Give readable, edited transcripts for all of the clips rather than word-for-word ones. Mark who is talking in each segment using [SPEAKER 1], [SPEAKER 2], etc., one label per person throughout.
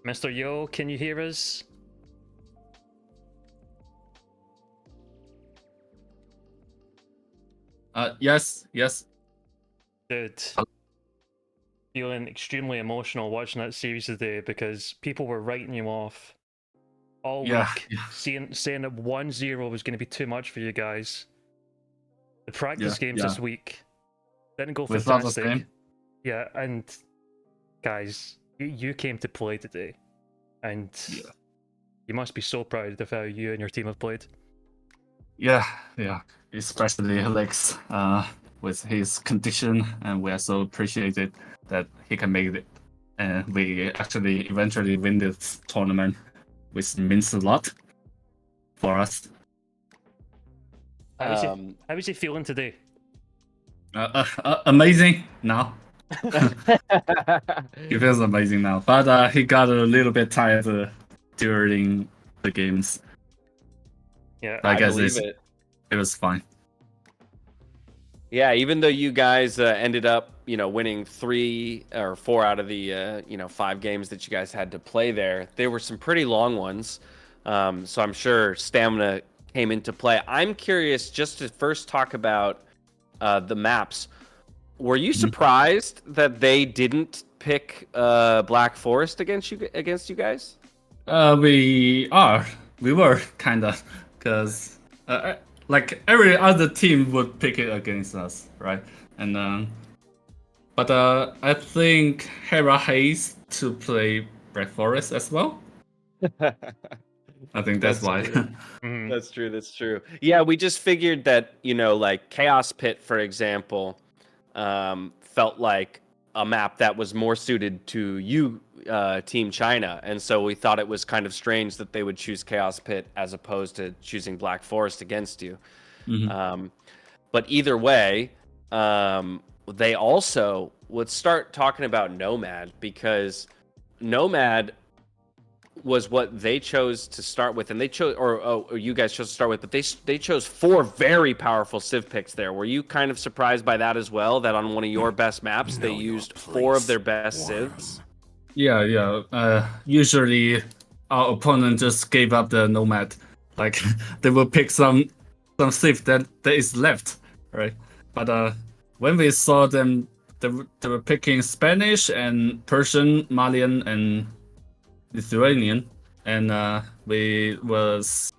[SPEAKER 1] Mr. Yo, can you hear us?
[SPEAKER 2] Yes.
[SPEAKER 1] Dude, feeling extremely emotional watching that series today because people were writing you off all
[SPEAKER 2] Yeah,
[SPEAKER 1] week, saying that 1-0 was going to be too much for you guys. The practice games this week didn't go
[SPEAKER 2] We thought the
[SPEAKER 1] fantastic.
[SPEAKER 2] same.
[SPEAKER 1] Yeah, and guys, you came to play today, and you must be so proud of how you and your team have played.
[SPEAKER 2] Yeah. Especially Alex, with his condition, and we are so appreciated that he can make it. And we actually eventually win this tournament, which means a lot for us.
[SPEAKER 1] How is he feeling today?
[SPEAKER 2] Amazing now. He feels amazing now, but he got a little bit tired during the games.
[SPEAKER 1] Yeah,
[SPEAKER 2] I guess
[SPEAKER 3] believe
[SPEAKER 2] it was fine.
[SPEAKER 3] Yeah, even though you guys ended up, winning 3 or 4 out of the, 5 games that you guys had to play there were some pretty long ones. So I'm sure stamina came into play. I'm curious just to first talk about the maps. Were you surprised that they didn't pick Black Forest against you guys?
[SPEAKER 2] We were kind of, because like every other team would pick it against us, right? And but I think Hera Hayes to play Black Forest as well. I think that's why.
[SPEAKER 3] That's true. Yeah, we just figured that, like Chaos Pit, for example, felt like a map that was more suited to you, Team China. And so we thought it was kind of strange that they would choose Chaos Pit as opposed to choosing Black Forest against you. But either way, they also would start talking about Nomad, because Nomad was what they chose to start with, and they chose, or you guys chose to start with, but they chose 4 very powerful Civ picks there. Were you kind of surprised by that as well, that on one of your best maps they used 4 of their best Civs?
[SPEAKER 2] Yeah. Usually our opponent just gave up the Nomad. Like they will pick some Civ that is left, right? But when we saw them, they were picking Spanish and Persian, Malian, and Lithuanian, and we was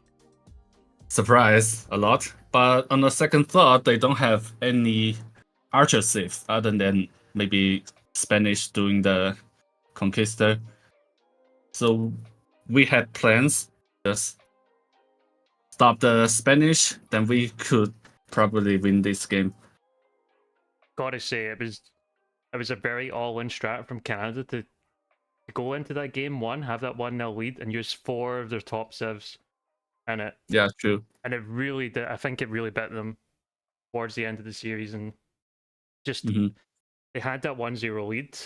[SPEAKER 2] surprised a lot. But on the second thought, they don't have any archer Civ other than maybe Spanish doing the Conquista. So we had plans, just stop the Spanish, then we could probably win this game.
[SPEAKER 1] Gotta say, it was a very all-in strat from Canada to go into that game 1, have that 1-0 lead, and use 4 of their top Civs. And it
[SPEAKER 2] true.
[SPEAKER 1] And it really did. I think it really bit them towards the end of the series, and just they had that 1-0 lead,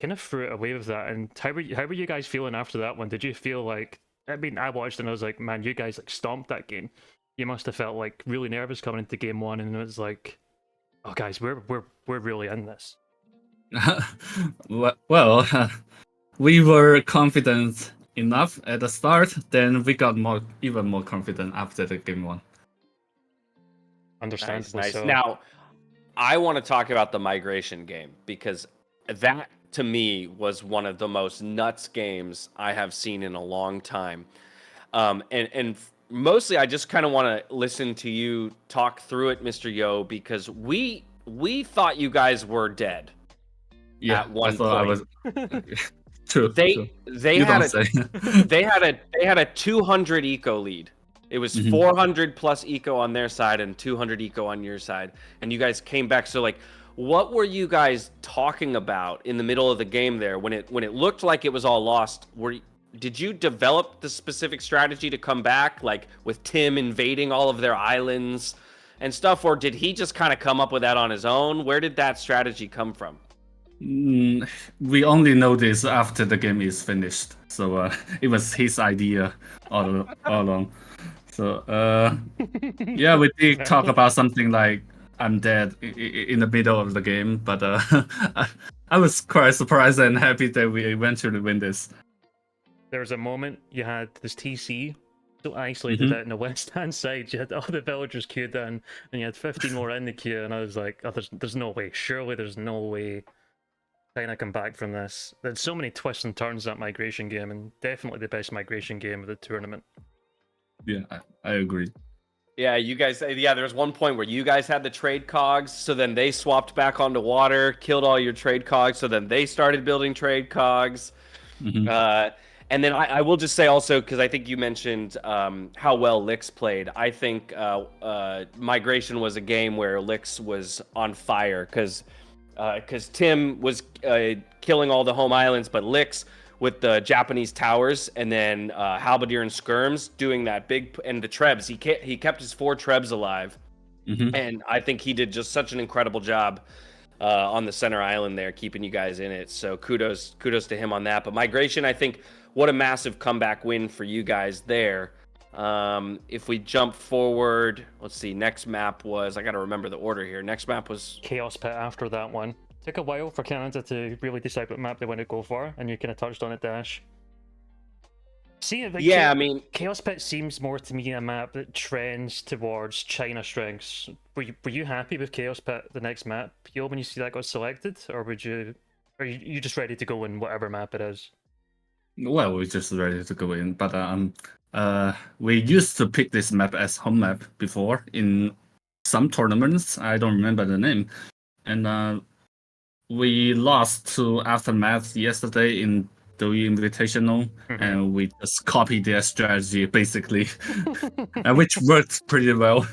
[SPEAKER 1] kind of threw it away with that. And how were you guys feeling after that one? Did you feel like, I mean, I watched and I was like, man, you guys like stomped that game. You must have felt like really nervous coming into game 1, and it was like, oh guys, we're really in this.
[SPEAKER 2] Well, we were confident enough at the start, then we got even more confident after the game 1.
[SPEAKER 1] Understandably
[SPEAKER 3] Nice.
[SPEAKER 1] so.
[SPEAKER 3] Now, I want to talk about the migration game, because that to me was one of the most nuts games I have seen in a long time. And mostly I just kind of want to listen to you talk through it, Mr. Yo, because we thought you guys were dead.
[SPEAKER 2] Yeah,
[SPEAKER 3] at one
[SPEAKER 2] I thought
[SPEAKER 3] point.
[SPEAKER 2] I was. True.
[SPEAKER 3] They
[SPEAKER 2] You
[SPEAKER 3] had
[SPEAKER 2] don't say.
[SPEAKER 3] they had a 200 eco lead. It was 400 plus eco on their side and 200 eco on your side, and you guys came back. So like, what were you guys talking about in the middle of the game there when it looked like it was all lost? Did you develop the specific strategy to come back, like with Tim invading all of their islands and stuff, or did he just kind of come up with that on his own? Where did that strategy come from?
[SPEAKER 2] We only know this after the game is finished, so it was his idea all along. So yeah, we did talk about something like I'm dead in the middle of the game, but I was quite surprised and happy that we eventually win this.
[SPEAKER 1] there was a moment you had this TC so isolated out in the west hand side. You had all the villagers queued in, and you had 15 more in the queue. And I was like, oh, there's no way. Surely there's no way China come back from this. There's so many twists and turns that migration game, and definitely the best migration game of the tournament.
[SPEAKER 2] Yeah, I agree.
[SPEAKER 3] Yeah, you guys. Yeah, there was one point where you guys had the trade cogs, so then they swapped back onto water, killed all your trade cogs, so then they started building trade cogs. And then I will just say also, because I think you mentioned how well Lix played. I think Migration was a game where Lix was on fire because Tim was killing all the home islands, but Lix with the Japanese towers and then Halberdier and Skirms doing that big, and the Trebs. He kept his 4 Trebs alive, and I think he did just such an incredible job on the center island there, keeping you guys in it. So kudos to him on that. But Migration, I think, what a massive comeback win for you guys there. If we jump forward, let's see, next map was, I got to remember the order here. Next map was
[SPEAKER 1] Chaos Pit after that one. Took a while for Canada to really decide what map they want to go for, and you kind of touched on it, Dash. See, like,
[SPEAKER 3] yeah, I mean,
[SPEAKER 1] Chaos Pit seems more to me a map that trends towards China strengths. Were you happy with Chaos Pit, the next map, Yo, when you see that got selected, or are you just ready to go in whatever map it is?
[SPEAKER 2] Well, we're just ready to go in, but we used to pick this map as home map before in some tournaments. I don't remember the name, and we lost to Aftermath yesterday in the Invitational, and we just copied their strategy basically, and which worked pretty well.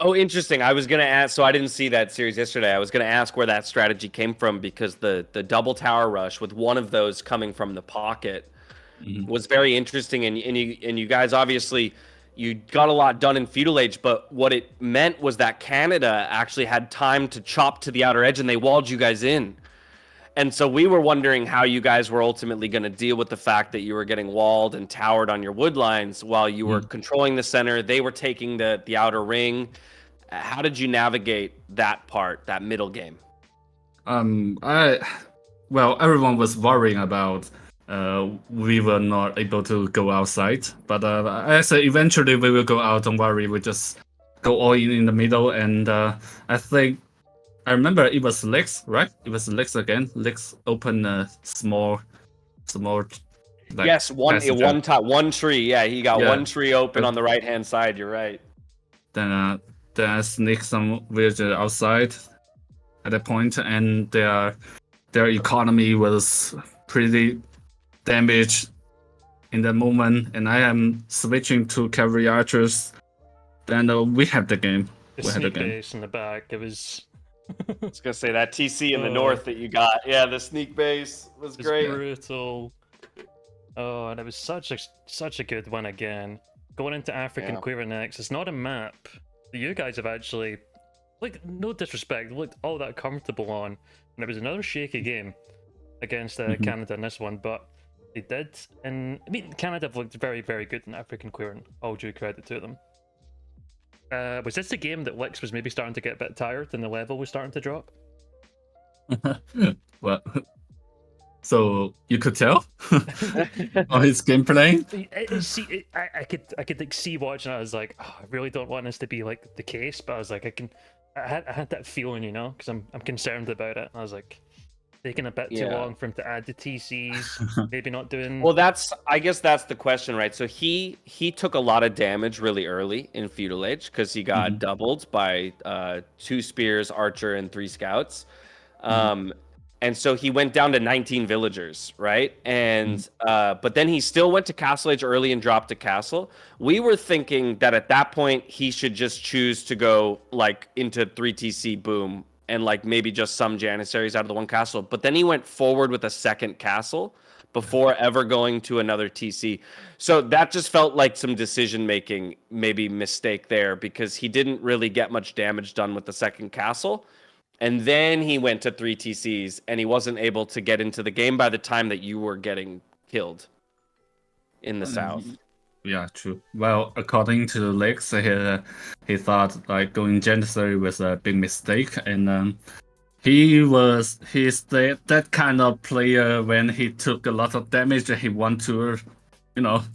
[SPEAKER 3] Oh, interesting. I was going to ask, so I didn't see that series yesterday. I was going to ask where that strategy came from, because the double tower rush with one of those coming from the pocket was very interesting. And you guys, obviously, you got a lot done in Feudal Age, but what it meant was that Canada actually had time to chop to the outer edge, and they walled you guys in. And so we were wondering how you guys were ultimately going to deal with the fact that you were getting walled and towered on your wood lines while you were controlling the center. They were taking the outer ring. How did you navigate that part, that middle game?
[SPEAKER 2] Well, everyone was worrying about we were not able to go outside, but I said eventually we will go out. Don't worry, we just go all in the middle, and I think. I remember it was Lix, right? It was Lix again. Lix opened a small. Like,
[SPEAKER 3] yes, one tree. Yeah, he got one tree open on the right hand side. You're right.
[SPEAKER 2] Then I sneaked some villager outside at that point, and their economy was pretty damaged in that moment. And I am switching to cavalry archers. Then we have the game.
[SPEAKER 1] The sneak base in the back. It was.
[SPEAKER 3] I was gonna say that TC in the north that you got. Yeah, the sneak base was great.
[SPEAKER 1] Brutal. Oh, and it was such a good one again. Going into African Queer next. It's not a map that you guys have actually, like, no disrespect, looked all that comfortable on. And it was another shaky game against Canada in this one, but they did. And I mean, Canada have looked very, very good in African Queer, and all due credit to them. Was this the game that Lix was maybe starting to get a bit tired and the level was starting to drop?
[SPEAKER 2] Well, so you could tell on his gameplay.
[SPEAKER 1] I could like see watching. I was like, oh, I really don't want this to be like the case, but I was like, I had that feeling, you know, because I'm concerned about it. I was like, taking a bit too long for him to add the TCs, maybe not doing.
[SPEAKER 3] Well, I guess that's the question, right? So he took a lot of damage really early in Feudal Age because he got doubled by 2 spears, archer, and 3 scouts. And so he went down to 19 villagers, right? And but then he still went to Castle Age early and dropped to Castle. We were thinking that at that point he should just choose to go like into 3 TC boom and like maybe just some Janissaries out of the 1 castle. But then he went forward with a 2nd castle before ever going to another TC. So that just felt like some decision making, maybe mistake there, because he didn't really get much damage done with the 2nd castle. And then he went to 3 TCs and he wasn't able to get into the game by the time that you were getting killed in the south.
[SPEAKER 2] Yeah, true. Well, according to Lix, he thought like going Janissary was a big mistake, and he's that kind of player when he took a lot of damage he want to,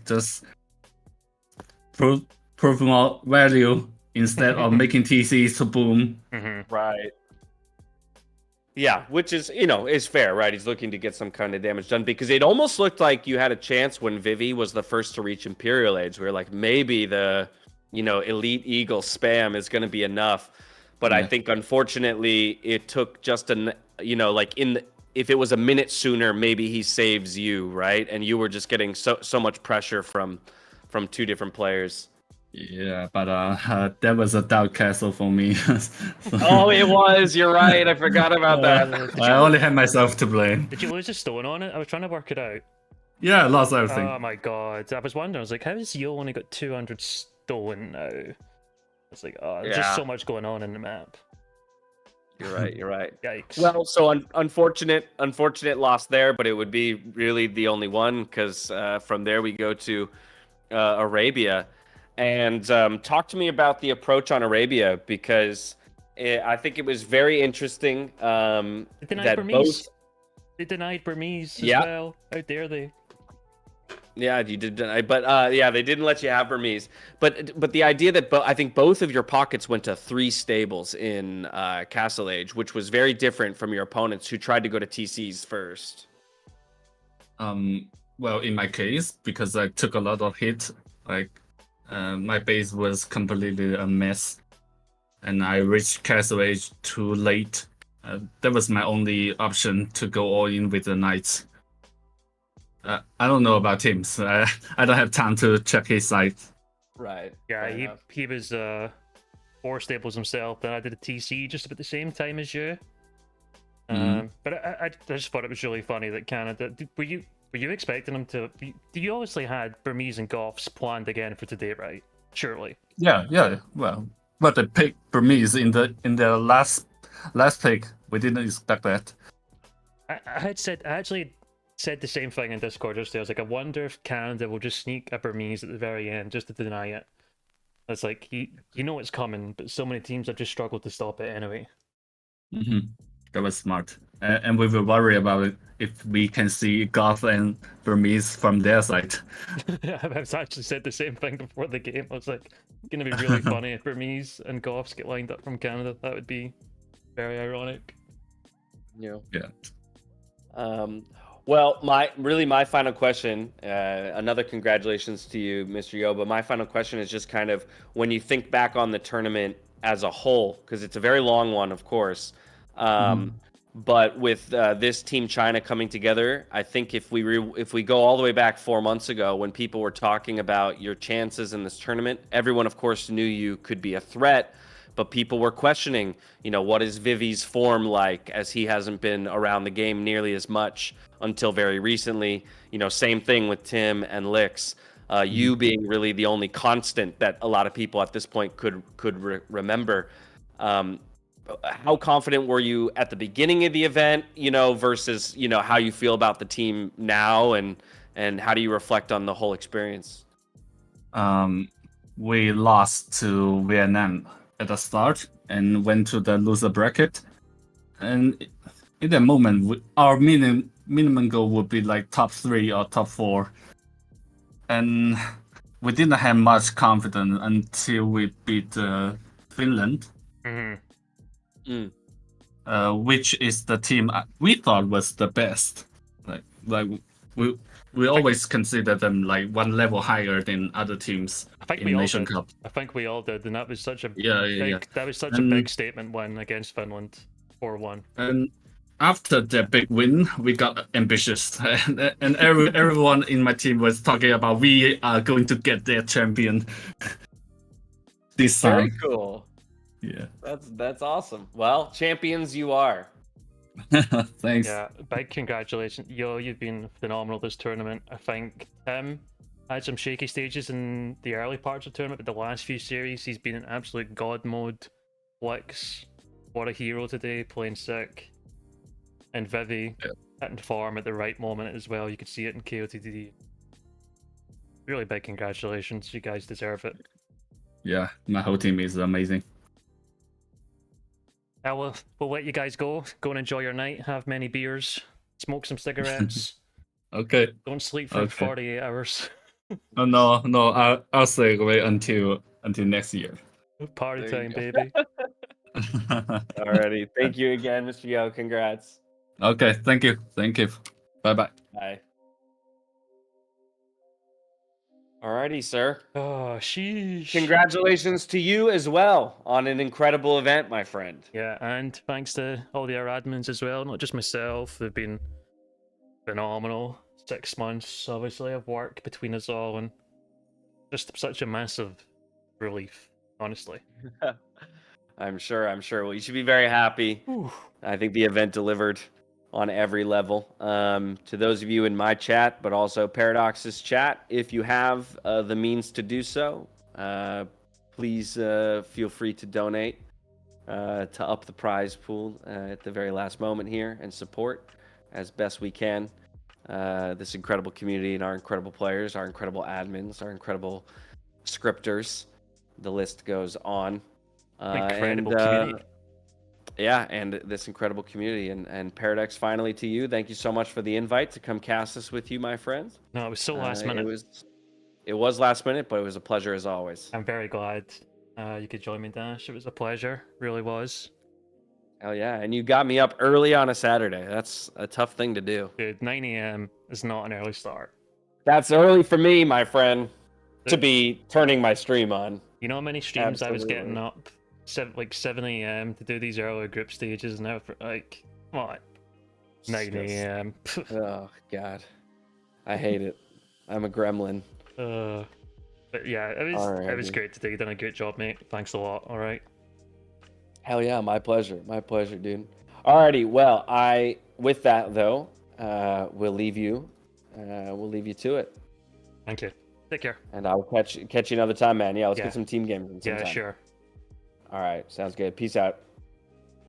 [SPEAKER 2] just prove more value instead of making TCs to boom.
[SPEAKER 3] Right. Yeah, which is, is fair, right? He's looking to get some kind of damage done because it almost looked like you had a chance when Vivi was the first to reach Imperial Age. We were like, maybe the, Elite Eagle spam is going to be enough. But I think, unfortunately, it took just if it was a minute sooner, maybe he saves you, right? And you were just getting so much pressure from two different players.
[SPEAKER 2] Yeah, but that was a dark castle for me.
[SPEAKER 3] Oh, it was. You're right. I forgot about that.
[SPEAKER 2] I only had myself to blame.
[SPEAKER 1] Did you lose a stone on it? I was trying to work it out.
[SPEAKER 2] Yeah, I lost everything.
[SPEAKER 1] Oh my god. I was wondering, I was like, how has Yo only got 200 stone now? It's like, there's just so much going on in the map.
[SPEAKER 3] You're right. You're right.
[SPEAKER 1] Yikes.
[SPEAKER 3] Well, so unfortunate loss there, but it would be really the only one because from there we go to Arabia. And talk to me about the approach on Arabia because I think it was very interesting.
[SPEAKER 1] They denied Burmese. They denied Burmese as well. How dare they?
[SPEAKER 3] Yeah, you did deny, but they didn't let you have Burmese. But the idea that I think both of your pockets went to 3 stables in Castle Age, which was very different from your opponents who tried to go to TCs first.
[SPEAKER 2] Well, in my case, because I took a lot of hit, my base was completely a mess, and I reached Castle Age too late. That was my only option to go all in with the Knights. I don't know about Tim's. I don't have time to check his site.
[SPEAKER 3] Right.
[SPEAKER 1] Yeah, he was 4 stables himself. Then I did a TC just about the same time as you. But I just thought it was really funny that Canada. Were you expecting them to? You obviously had Burmese and Goths planned again for today, right? Surely.
[SPEAKER 2] Yeah. Well, but they picked Burmese in their last pick. We didn't expect that.
[SPEAKER 1] I actually said the same thing in Discord just there. I was like, I wonder if Canada will just sneak a Burmese at the very end just to deny it. It's like you know it's coming, but so many teams have just struggled to stop it anyway.
[SPEAKER 2] That was smart, and we will worry about it if we can see Goth and Burmese from their side.
[SPEAKER 1] I've actually said the same thing before the game. I was like, it's gonna be really funny if Burmese and Goths get lined up from Canada. That would be very ironic.
[SPEAKER 3] Yeah.
[SPEAKER 2] Yeah.
[SPEAKER 3] Well, my final question, another congratulations to you, Mr. Yo, but my final question is just kind of when you think back on the tournament as a whole, because it's a very long one, of course, but with this Team China coming together, I think if we go all the way back 4 months ago when people were talking about your chances in this tournament, everyone, of course, knew you could be a threat. But people were questioning, what is Vivi's form like as he hasn't been around the game nearly as much until very recently. Same thing with Tim and Lix. You being really the only constant that a lot of people at this point could remember. How confident were you at the beginning of the event, versus, how you feel about the team now and how do you reflect on the whole experience?
[SPEAKER 2] We lost to Vietnam at the start and went to the loser bracket. And in that moment, our minimum goal would be like top 3 or top 4. And we didn't have much confidence until we beat Finland. Which is the team we thought was the best. Like we always consider them like one level higher than other teams in Nation Cup.
[SPEAKER 1] I think we all did, and that was such a
[SPEAKER 2] That
[SPEAKER 1] was such a big statement win against Finland, 4-1.
[SPEAKER 2] And after that big win, we got ambitious, and everyone in my team was talking about we are going to get their champion this time.
[SPEAKER 3] Very cool.
[SPEAKER 2] Yeah,
[SPEAKER 3] that's awesome. Well, champions you are.
[SPEAKER 2] Thanks.
[SPEAKER 1] Yeah, big congratulations. Yo, you've been phenomenal this tournament. I think Tim had some shaky stages in the early parts of the tournament, but the last few series, he's been in absolute god mode. Lix, what a hero today, playing sick. And Vivi hitting farm at the right moment as well. You could see it in KOTD. Really big congratulations. You guys deserve it.
[SPEAKER 2] Yeah, my whole team is amazing.
[SPEAKER 1] We'll let you guys go. Go and enjoy your night. Have many beers. Smoke some cigarettes.
[SPEAKER 2] Okay.
[SPEAKER 1] Don't sleep for
[SPEAKER 2] Okay.
[SPEAKER 1] 48 hours.
[SPEAKER 2] Oh, no, I'll stay away until next year.
[SPEAKER 1] Party
[SPEAKER 3] There you
[SPEAKER 1] time,
[SPEAKER 3] go.
[SPEAKER 1] baby.
[SPEAKER 3] Alrighty. Thank you again, Mr. Yo. Congrats.
[SPEAKER 2] Okay, thank you. Bye bye.
[SPEAKER 3] Bye. Alrighty, sir.
[SPEAKER 1] Oh, sheesh.
[SPEAKER 3] Congratulations to you as well on an incredible event, my friend.
[SPEAKER 1] Yeah, and thanks to all the other admins as well, not just myself. They've been phenomenal. 6 months, obviously, of work between us all, and just such a massive relief, honestly.
[SPEAKER 3] I'm sure. Well, you should be very happy.
[SPEAKER 1] Whew.
[SPEAKER 3] I think the event delivered on every level. To those of you in my chat, but also Paradox's chat, if you have the means to do so, please feel free to donate to up the prize pool at the very last moment here and support as best we can this incredible community and our incredible players, our incredible admins, our incredible scripters. The list goes on.
[SPEAKER 1] Incredible community.
[SPEAKER 3] Yeah, and this incredible community. And Paradox, finally to you, thank you so much for the invite to come cast this with you, my friend.
[SPEAKER 1] No, it was so last minute.
[SPEAKER 3] It was last minute, but it was a pleasure as always.
[SPEAKER 1] I'm very glad you could join me, Dash. It was a pleasure, really was.
[SPEAKER 3] Hell yeah, and you got me up early on a Saturday. That's a tough thing to do.
[SPEAKER 1] Dude, 9 a.m. is not an early start.
[SPEAKER 3] That's early for me, my friend, to be turning my stream on.
[SPEAKER 1] You know how many streams I was getting
[SPEAKER 3] Absolutely.
[SPEAKER 1] up 7 a.m. to do these earlier group stages and now, like, come on, 9 a.m.
[SPEAKER 3] Oh god, I hate it. I'm a gremlin.
[SPEAKER 1] But yeah, it was
[SPEAKER 3] Alrighty.
[SPEAKER 1] great today. You done a great job, mate. Thanks a lot. All right.
[SPEAKER 3] Hell yeah, my pleasure, dude. Alrighty, well, with that though, we'll leave you to it,
[SPEAKER 1] Thank you. Take care.
[SPEAKER 3] and I'll catch you another time, man. Yeah, let's
[SPEAKER 1] Yeah.
[SPEAKER 3] get some team games in
[SPEAKER 1] Yeah,
[SPEAKER 3] sometime.
[SPEAKER 1] sure.
[SPEAKER 3] All right, sounds good. Peace out.